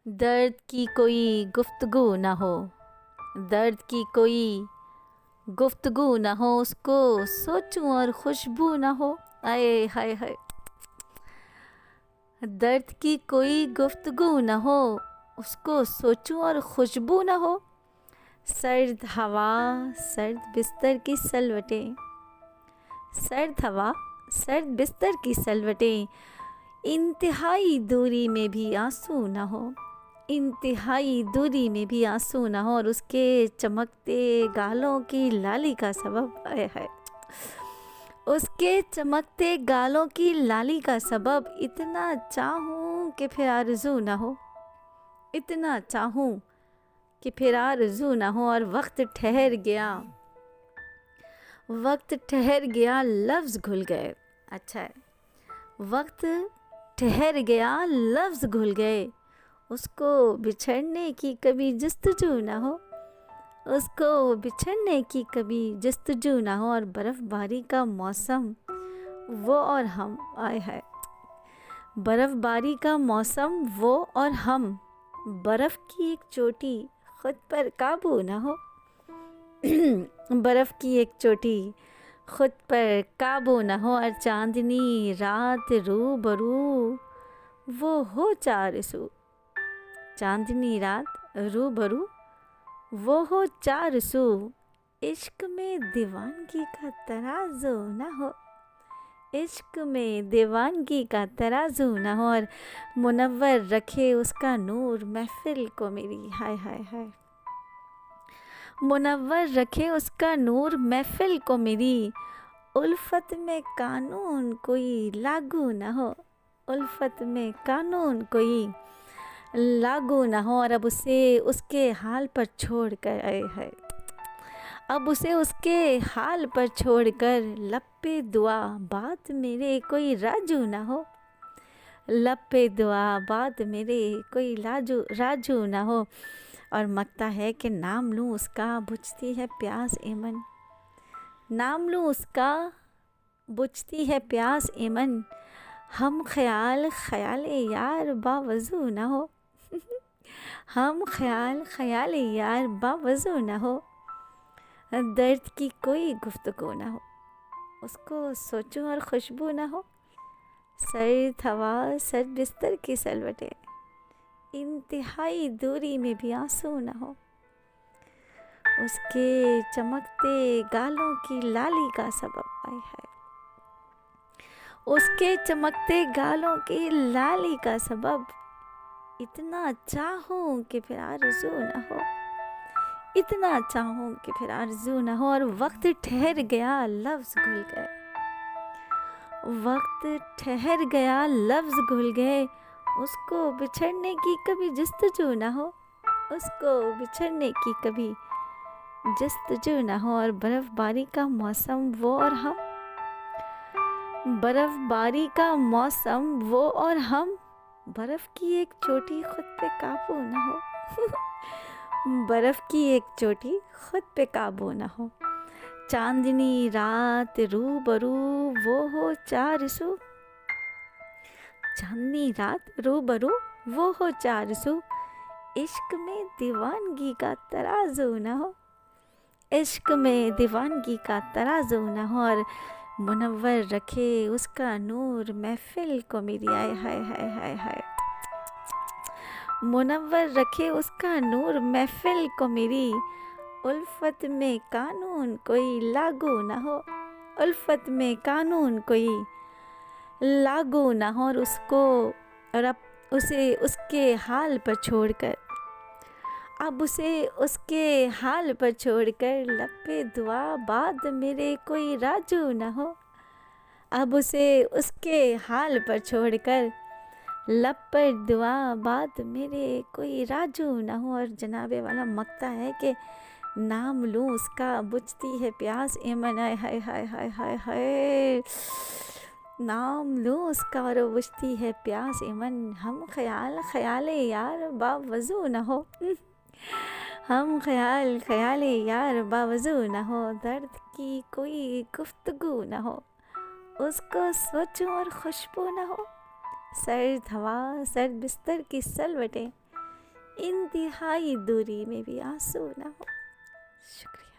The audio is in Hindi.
दर्द की कोई गुफ्तगू ना हो, दर्द की कोई गुफ्तगू ना हो, उसको सोचूं और खुशबू ना हो। आए हाय हाय। दर्द की कोई गुफ्तगू ना हो, उसको सोचूं और खुशबू ना हो। सर्द हवा, सर्द बिस्तर की सलवटें, सर्द हवा, सर्द बिस्तर की सलवटें, इंतहाई दूरी में भी आंसू ना हो, इंतहाई दूरी में भी आंसू ना हो। और उसके चमकते गालों की लाली का सबब आया है, उसके चमकते गालों की लाली का सबब इतना चाहूं कि फिर आरज़ू ना हो, इतना चाहूं कि फिर आरज़ू ना हो। और वक्त ठहर गया, वक्त ठहर गया, लफ्ज़ घुल गए। अच्छा है, वक्त ठहर गया, लफ्ज़ घुल गए, उसको बिछड़ने की कभी जस्तजू ना हो, उसको बिछड़ने की कभी जस्तजू ना हो। और बर्फ़बारी का मौसम वो और हम, आए है, बर्फ़बारी का मौसम वो और हम, बर्फ़ की एक चोटी खुद पर काबू ना हो, बर्फ़ की एक चोटी खुद पर काबू न हो। और चांदनी रात रूबरू वो हो चार सू, चांदनी रात रूबरू वो हो चार सू, इश्क में दीवानगी का तराजू ना हो, इश्क में दीवानगी का तराजू ना हो। और मुनव्वर रखे उसका नूर महफिल को मेरी, हाय हाय हाय, मुनव्वर रखे उसका नूर महफिल को मेरी, उल्फत में कानून कोई लागू न हो, उल्फत में कानून कोई लागू न हो। और अब उसे उसके हाल पर छोड़ कर आए है, अब उसे उसके हाल पर छोड़कर लब पे दुआ बात मेरे कोई राजू ना हो, लब पे दुआ बात मेरे कोई राजू ना हो। और मकता है कि नाम लूँ उसका बुझती है प्यास एमन, नाम लूँ उसका बुझती है प्यास एमन, हम ख्याल ख्याल यार बावजू ना हो, हम ख्याल ख्याल यार बावजू ना हो। दर्द की कोई गुफ्तगू ना हो, उसको सोचूं और खुशबू ना हो। सर्द हवा, सर्द बिस्तर की सलवटें, इंतहाई दूरी में भी आंसू ना हो, उसके चमकते गालों की लाली का सबब आए है, उसके चमकते गालों की लाली का सबब इतना चाहूं कि फिर आरज़ू ना हो, इतना चाहूं कि फिर आरज़ू ना हो। और वक्त ठहर गया, लफ्ज़ घुल गए, वक्त ठहर गया, लफ्ज़ घुल गए, उसको बिछड़ने की कभी जस्तजू ना हो, उसको बिछड़ने की कभी जस्तजू ना हो। और बर्फ़बारी का मौसम वो और हम, बर्फ़बारी का मौसम वो और हम, बर्फ़ की एक चोटी खुद पे काबू ना हो, बर्फ़ की एक चोटी खुद पे काबू ना हो। चांदनी रात रूबरू वो हो चार सू, चांदनी रात रूबरू वो हो चार सू, इश्क में दीवानगी का तराजू ना हो, इश्क में दीवानगी का तराजू ना हो। और मुनव्वर रखे उसका नूर महफिल को मेरी, आए हाय हाय हाय हाय, मुनव्वर रखे उसका नूर महफिल को मेरी, उल्फत में कानून कोई लागू ना हो, उल्फत में कानून कोई लागू ना हो। और उसको, और अब उसे उसके हाल पर छोड़कर, अब उसे उसके हाल पर छोड़कर लब पे दुआ बाद मेरे कोई राजू ना हो, अब उसे उसके हाल पर छोड़कर लब पर दुआ बाद मेरे कोई राजू ना हो। और जनाबे वाला मकता है कि नाम लूँ उसका बुझती है प्यास एमन, आय हाय हाय हाय हाय हाय, नाम लूँ उसका और बुझती है प्यास एमन, हम ख्याल ख्याल यार बावजू ना हो, हम ख्याल ख्याल यार बावजू ना हो। दर्द की कोई गुफ्तगू ना हो, उसको सोचूं और खुशबू ना हो। सर्द हवा, सर्द बिस्तर की सलवटें, इंतहाई दूरी में भी आंसू ना हो। शुक्रिया।